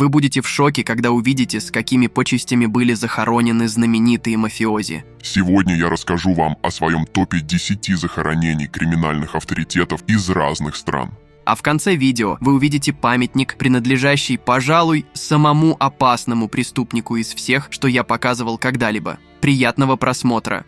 Вы будете в шоке, когда увидите, с какими почестями были захоронены знаменитые мафиози. Сегодня я расскажу вам о своем топе 10 захоронений криминальных авторитетов из разных стран. А в конце видео вы увидите памятник, принадлежащий, пожалуй, самому опасному преступнику из всех, что я показывал когда-либо. Приятного просмотра!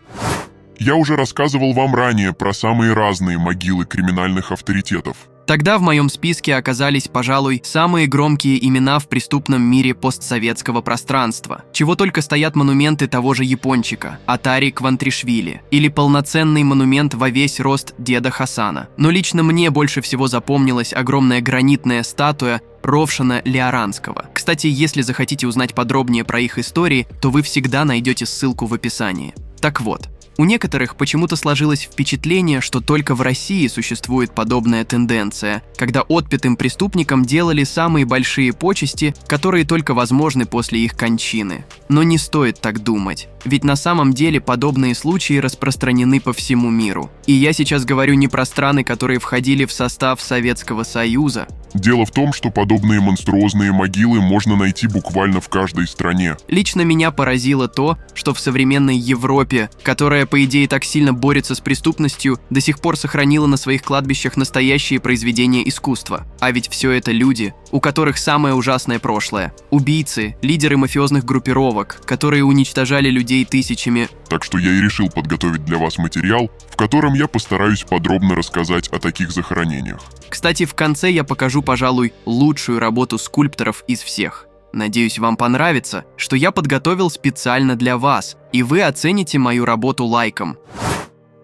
Я уже рассказывал вам ранее про самые разные могилы криминальных авторитетов. Тогда в моем списке оказались, пожалуй, самые громкие имена в преступном мире постсоветского пространства. Чего только стоят монументы того же япончика, Атари Квантришвили, или полноценный монумент во весь рост деда Хасана. Но лично мне больше всего запомнилась огромная гранитная статуя Ровшана Лиоранского. Кстати, если захотите узнать подробнее про их истории, то вы всегда найдете ссылку в описании. Так вот, у некоторых почему-то сложилось впечатление, что только в России существует подобная тенденция, когда отпетым преступникам делали самые большие почести, которые только возможны после их кончины. Но не стоит так думать, ведь на самом деле подобные случаи распространены по всему миру. И я сейчас говорю не про страны, которые входили в состав Советского Союза. Дело в том, что подобные монструозные могилы можно найти буквально в каждой стране. Лично меня поразило то, что в современной Европе, которая, по идее, так сильно борется с преступностью, до сих пор сохранила на своих кладбищах настоящие произведения искусства. А ведь все это люди, у которых самое ужасное прошлое. Убийцы, лидеры мафиозных группировок, которые уничтожали людей тысячами. Так что я и решил подготовить для вас материал, в котором я постараюсь подробно рассказать о таких захоронениях. Кстати, в конце я покажу, пожалуй, лучшую работу скульпторов из всех. Надеюсь, вам понравится, что я подготовил специально для вас, и вы оцените мою работу лайком.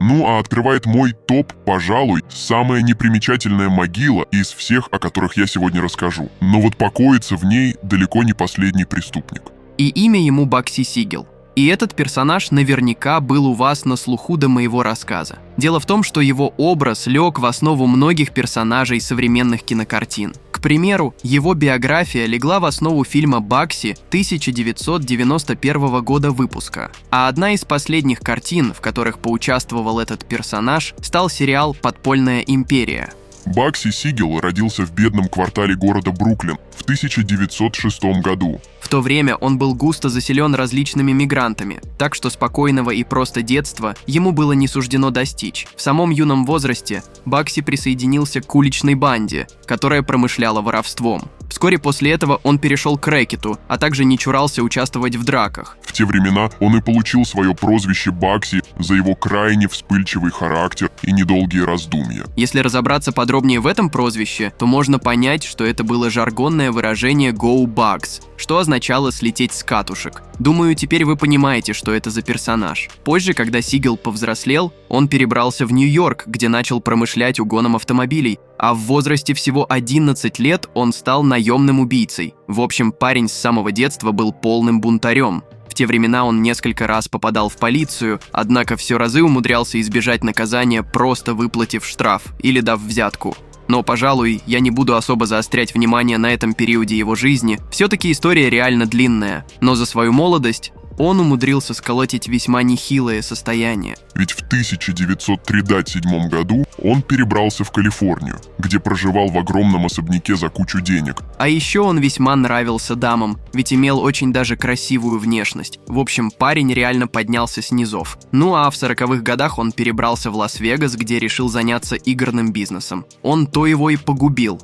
Ну а открывает мой топ, пожалуй, самая непримечательная могила из всех, о которых я сегодня расскажу. Но вот покоится в ней далеко не последний преступник. И имя ему Бакси Сигел. И этот персонаж наверняка был у вас на слуху до моего рассказа. Дело в том, что его образ лег в основу многих персонажей современных кинокартин. К примеру, его биография легла в основу фильма «Бакси» 1991 года выпуска. А одна из последних картин, в которых поучаствовал этот персонаж, стал сериал «Подпольная империя». Бакси Сигел родился в бедном квартале города Бруклин в 1906 году. В то время он был густо заселен различными мигрантами, так что спокойного и просто детства ему было не суждено достичь. В самом юном возрасте Бакси присоединился к уличной банде, которая промышляла воровством. Вскоре после этого он перешел к рэкету, а также не чурался участвовать в драках. В те времена он и получил свое прозвище Бакси за его крайне вспыльчивый характер и недолгие раздумья. Если разобраться подробнее в этом прозвище, то можно понять, что это было жаргонное выражение «go bugs», что означало «слететь с катушек». Думаю, теперь вы понимаете, что это за персонаж. Позже, когда Сигел повзрослел, он перебрался в Нью-Йорк, где начал промышлять угоном автомобилей, а в возрасте всего 11 лет он стал наемным убийцей. В общем, парень с самого детства был полным бунтарем. В те времена он несколько раз попадал в полицию, однако все разы умудрялся избежать наказания, просто выплатив штраф или дав взятку. Но, пожалуй, я не буду особо заострять внимание на этом периоде его жизни. Все-таки история реально длинная, но за свою молодость он умудрился сколотить весьма нехилое состояние. Ведь в 1937 году он перебрался в Калифорнию, где проживал в огромном особняке за кучу денег. А еще он весьма нравился дамам, ведь имел очень даже красивую внешность. В общем, парень реально поднялся с низов. Ну а в 40-х годах он перебрался в Лас-Вегас, где решил заняться игорным бизнесом. Он то его и погубил.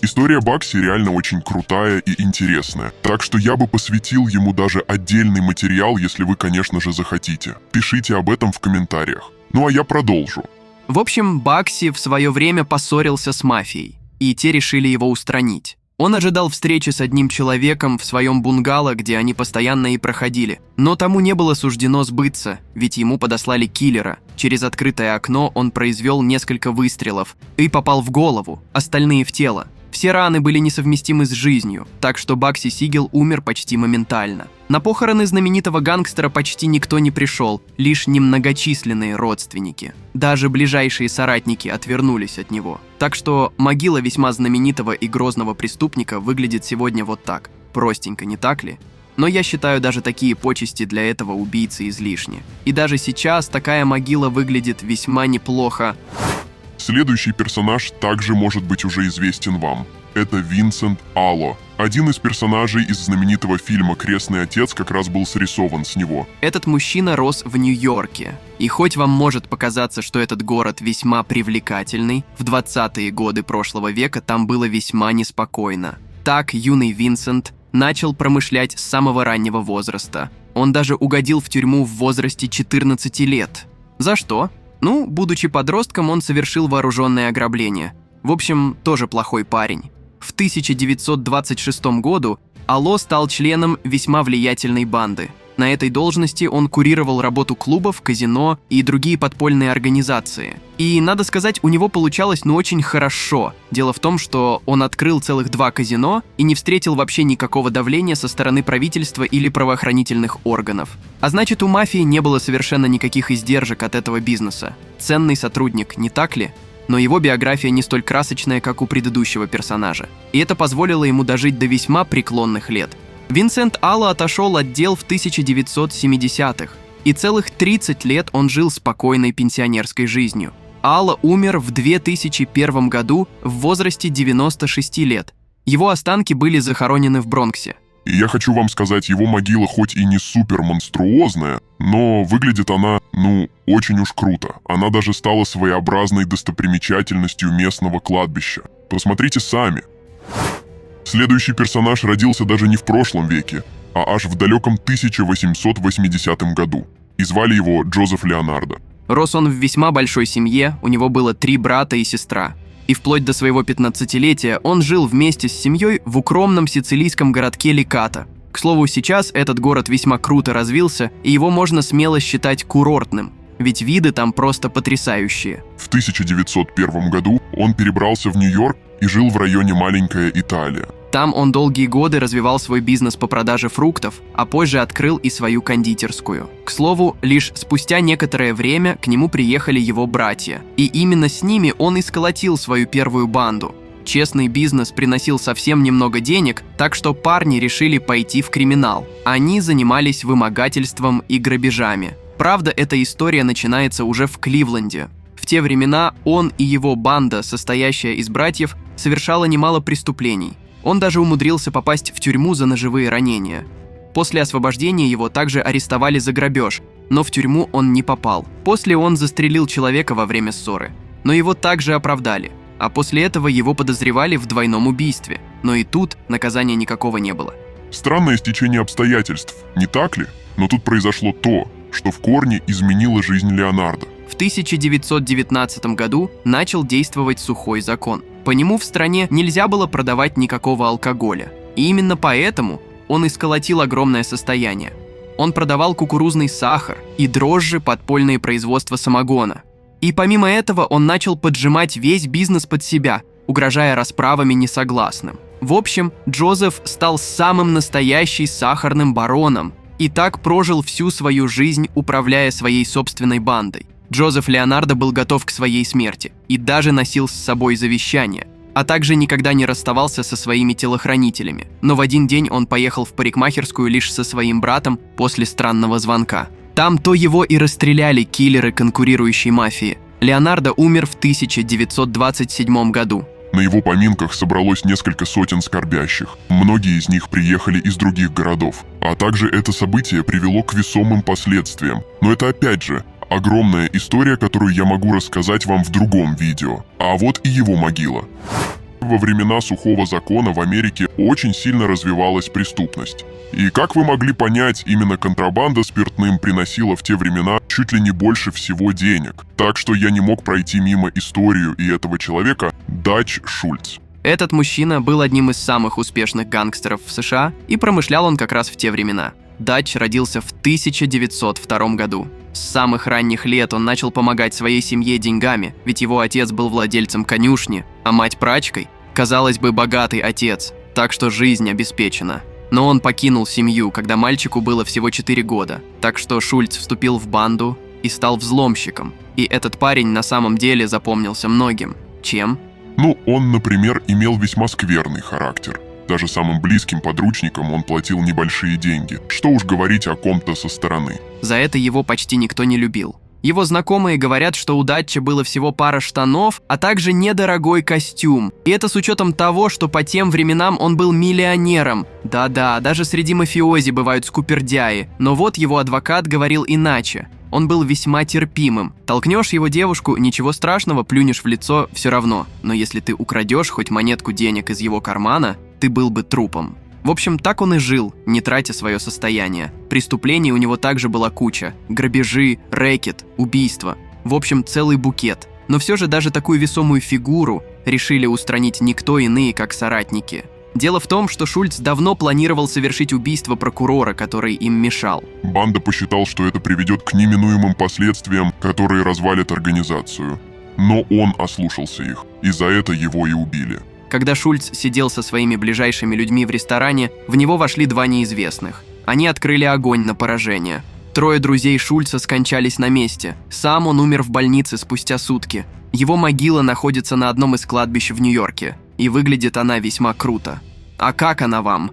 История Бакси реально очень крутая и интересная, так что я бы посвятил ему даже отдельный материал, если вы, конечно же, захотите. Пишите об этом в комментариях. Ну а я продолжу. В общем, Бакси в свое время поссорился с мафией, и те решили его устранить. Он ожидал встречи с одним человеком в своем бунгало, где они постоянно и проходили. Но тому не было суждено сбыться, ведь ему подослали киллера. Через открытое окно он произвел несколько выстрелов и попал в голову, остальные в тело. Все раны были несовместимы с жизнью, так что Бакси Сигел умер почти моментально. На похороны знаменитого гангстера почти никто не пришел, лишь немногочисленные родственники. Даже ближайшие соратники отвернулись от него. Так что могила весьма знаменитого и грозного преступника выглядит сегодня вот так. Простенько, не так ли? Но я считаю даже такие почести для этого убийцы излишни. И даже сейчас такая могила выглядит весьма неплохо. Следующий персонаж также может быть уже известен вам. это Винсент Алло. Один из персонажей из знаменитого фильма «Крестный отец» как раз был срисован с него. Этот мужчина рос в Нью-Йорке. И хоть вам может показаться, что этот город весьма привлекательный, в 20-е годы прошлого века там было весьма неспокойно. Так юный Винсент начал промышлять с самого раннего возраста. Он даже угодил в тюрьму в возрасте 14 лет. За что? Ну, будучи подростком, он совершил вооруженное ограбление. В общем, тоже плохой парень. В 1926 году Алло стал членом весьма влиятельной банды. На этой должности он курировал работу клубов, казино и другие подпольные организации. И, надо сказать, у него получалось очень хорошо. Дело в том, что он открыл целых 2 казино и не встретил вообще никакого давления со стороны правительства или правоохранительных органов. А значит, у мафии не было совершенно никаких издержек от этого бизнеса. Ценный сотрудник, не так ли? Но его биография не столь красочная, как у предыдущего персонажа. И это позволило ему дожить до весьма преклонных лет. Винсент Алло отошел от дел в 1970-х, и целых 30 лет он жил спокойной пенсионерской жизнью. Алло умер в 2001 году в возрасте 96 лет. Его останки были захоронены в Бронксе. И я хочу вам сказать, его могила хоть и не супер монструозная, но выглядит она, очень уж круто. Она даже стала своеобразной достопримечательностью местного кладбища. Посмотрите сами. Следующий персонаж родился даже не в прошлом веке, а аж в далеком 1880 году. И звали его Джозеф Леонардо. Рос он в весьма большой семье, у него было 3 брата и сестра. И вплоть до своего 15-летия он жил вместе с семьей в укромном сицилийском городке Ликато. К слову, сейчас этот город весьма круто развился, и его можно смело считать курортным, ведь виды там просто потрясающие. В 1901 году он перебрался в Нью-Йорк и жил в районе Маленькая Италия. Там он долгие годы развивал свой бизнес по продаже фруктов, а позже открыл и свою кондитерскую. К слову, лишь спустя некоторое время к нему приехали его братья, и именно с ними он и сколотил свою первую банду. Честный бизнес приносил совсем немного денег, так что парни решили пойти в криминал. Они занимались вымогательством и грабежами. Правда, эта история начинается уже в Кливленде. В те времена он и его банда, состоящая из братьев, совершала немало преступлений. Он даже умудрился попасть в тюрьму за ножевые ранения. После освобождения его также арестовали за грабеж, но в тюрьму он не попал. После он застрелил человека во время ссоры, но его также оправдали. А после этого его подозревали в двойном убийстве, но и тут наказания никакого не было. Странное стечение обстоятельств, не так ли? Но тут произошло то, что в корне изменило жизнь Леонардо. В 1919 году начал действовать сухой закон. По нему в стране нельзя было продавать никакого алкоголя. И именно поэтому он и сколотил огромное состояние. Он продавал кукурузный сахар и дрожжи, подпольные производства самогона. И помимо этого он начал поджимать весь бизнес под себя, угрожая расправами несогласным. В общем, Джозеф стал самым настоящим сахарным бароном и так прожил всю свою жизнь, управляя своей собственной бандой. Джозеф Леонардо был готов к своей смерти и даже носил с собой завещание, а также никогда не расставался со своими телохранителями. Но в один день он поехал в парикмахерскую лишь со своим братом после странного звонка. Там то его и расстреляли киллеры конкурирующей мафии. Леонардо умер в 1927 году. На его поминках собралось несколько сотен скорбящих. Многие из них приехали из других городов. А также это событие привело к весомым последствиям. Но это опять же огромная история, которую я могу рассказать вам в другом видео. А вот и его могила. Во времена сухого закона в Америке очень сильно развивалась преступность. И как вы могли понять, именно контрабанда спиртным приносила в те времена чуть ли не больше всего денег. Так что я не мог пройти мимо историю и этого человека Дач Шульц. Этот мужчина был одним из самых успешных гангстеров в США, и промышлял он как раз в те времена. Дач родился в 1902 году. С самых ранних лет он начал помогать своей семье деньгами, ведь его отец был владельцем конюшни, а мать прачкой. Казалось бы, богатый отец, так что жизнь обеспечена. Но он покинул семью, когда мальчику было всего 4 года, так что Шульц вступил в банду и стал взломщиком. И этот парень на самом деле запомнился многим. Чем? Он, например, имел весьма скверный характер. Даже самым близким подручникам он платил небольшие деньги. Что уж говорить о ком-то со стороны. За это его почти никто не любил. Его знакомые говорят, что у Датча было всего пара штанов, а также недорогой костюм. И это с учетом того, что по тем временам он был миллионером. Да-да, даже среди мафиози бывают скупердяи. Но вот его адвокат говорил иначе. Он был весьма терпимым. Толкнешь его девушку, ничего страшного, плюнешь в лицо, все равно. Но если ты украдешь хоть монетку денег из его кармана, ты был бы трупом. В общем, так он и жил, не тратя свое состояние. Преступлений у него также была куча. Грабежи, рэкет, убийства. В общем, целый букет. Но все же даже такую весомую фигуру решили устранить никто иные, как соратники. Дело в том, что Шульц давно планировал совершить убийство прокурора, который им мешал. Банда посчитал, что это приведет к неминуемым последствиям, которые развалят организацию. Но он ослушался их, и за это его и убили. Когда Шульц сидел со своими ближайшими людьми в ресторане, в него вошли два неизвестных. Они открыли огонь на поражение. 3 друзей Шульца скончались на месте. Сам он умер в больнице спустя сутки. Его могила находится на одном из кладбищ в Нью-Йорке. И выглядит она весьма круто. А как она вам?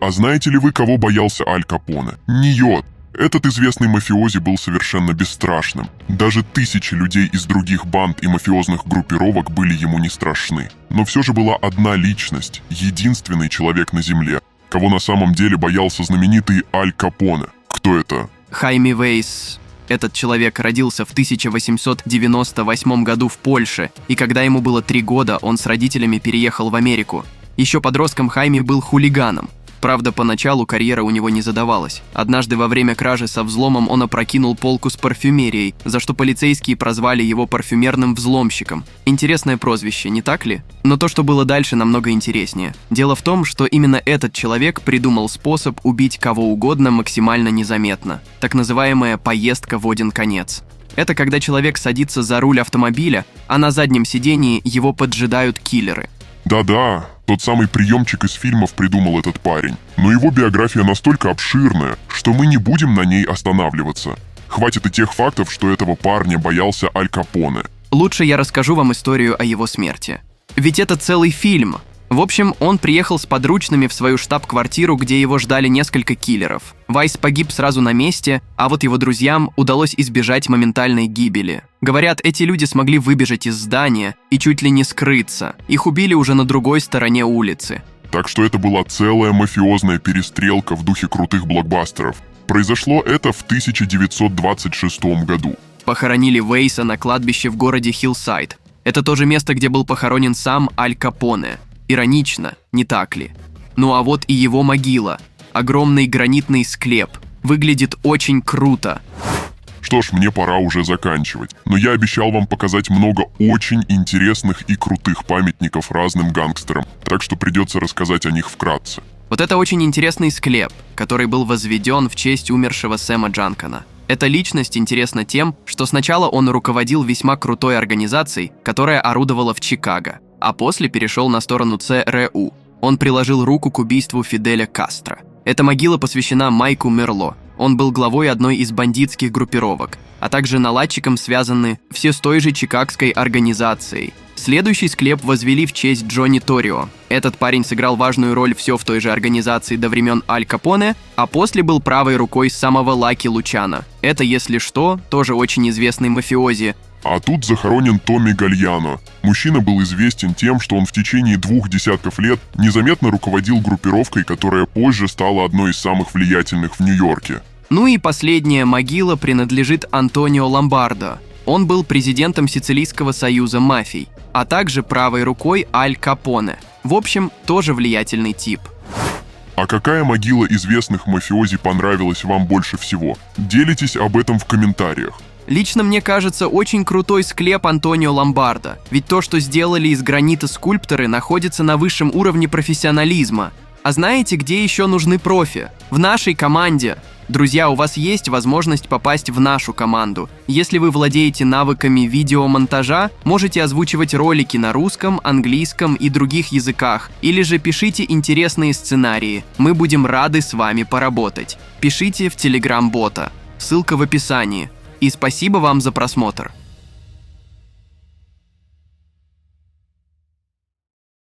А знаете ли вы, кого боялся Аль Капоне? Ниот. Этот известный мафиози был совершенно бесстрашным. Даже тысячи людей из других банд и мафиозных группировок были ему не страшны. Но все же была одна личность, единственный человек на земле, кого на самом деле боялся знаменитый Аль Капоне. Кто это? Хайме Вейс. Этот человек родился в 1898 году в Польше, и когда ему было 3 года, он с родителями переехал в Америку. Еще подростком Хайме был хулиганом. Правда, поначалу карьера у него не задавалась. Однажды во время кражи со взломом он опрокинул полку с парфюмерией, за что полицейские прозвали его парфюмерным взломщиком. Интересное прозвище, не так ли? Но то, что было дальше, намного интереснее. Дело в том, что именно этот человек придумал способ убить кого угодно максимально незаметно. Так называемая поездка в один конец. Это когда человек садится за руль автомобиля, а на заднем сидении его поджидают киллеры. Да-да, тот самый приемчик из фильмов придумал этот парень. Но его биография настолько обширная, что мы не будем на ней останавливаться. Хватит и тех фактов, что этого парня боялся Аль Капоне. Лучше я расскажу вам историю о его смерти. Ведь это целый фильм. В общем, он приехал с подручными в свою штаб-квартиру, где его ждали несколько киллеров. Вайс погиб сразу на месте, а вот его друзьям удалось избежать моментальной гибели. Говорят, эти люди смогли выбежать из здания и чуть ли не скрыться. Их убили уже на другой стороне улицы. Так что это была целая мафиозная перестрелка в духе крутых блокбастеров. Произошло это в 1926 году. Похоронили Вейса на кладбище в городе Хиллсайд. Это то же место, где был похоронен сам Аль Капоне. Иронично, не так ли? Ну а вот и его могила. Огромный гранитный склеп. Выглядит очень круто. Что ж, мне пора уже заканчивать. Но я обещал вам показать много очень интересных и крутых памятников разным гангстерам, так что придется рассказать о них вкратце. Вот это очень интересный склеп, который был возведен в честь умершего Сэма Джанкана. Эта личность интересна тем, что сначала он руководил весьма крутой организацией, которая орудовала в Чикаго, а после перешел на сторону ЦРУ. Он приложил руку к убийству Фиделя Кастро. Эта могила посвящена Майку Мерло. Он был главой одной из бандитских группировок, а также наладчиком связаны все с той же чикагской организацией. Следующий склеп возвели в честь Джонни Торио. Этот парень сыграл важную роль все в той же организации до времен Аль Капоне, а после был правой рукой самого Лаки Лучано. Это, если что, тоже очень известный мафиози. А тут захоронен Томми Гальяно. Мужчина был известен тем, что он в течение 2 десятков лет незаметно руководил группировкой, которая позже стала одной из самых влиятельных в Нью-Йорке. Ну и последняя могила принадлежит Антонио Ломбардо. Он был президентом Сицилийского союза мафий, а также правой рукой Аль Капоне. В общем, тоже влиятельный тип. А какая могила известных мафиози понравилась вам больше всего? Делитесь об этом в комментариях. Лично мне кажется очень крутой склеп Антонио Ломбардо, ведь то, что сделали из гранита скульпторы, находится на высшем уровне профессионализма. А знаете, где еще нужны профи? В нашей команде. Друзья, у вас есть возможность попасть в нашу команду. Если вы владеете навыками видеомонтажа, можете озвучивать ролики на русском, английском и других языках, или же пишите интересные сценарии. Мы будем рады с вами поработать. Пишите в Telegram-бота. Ссылка в описании. И спасибо вам за просмотр.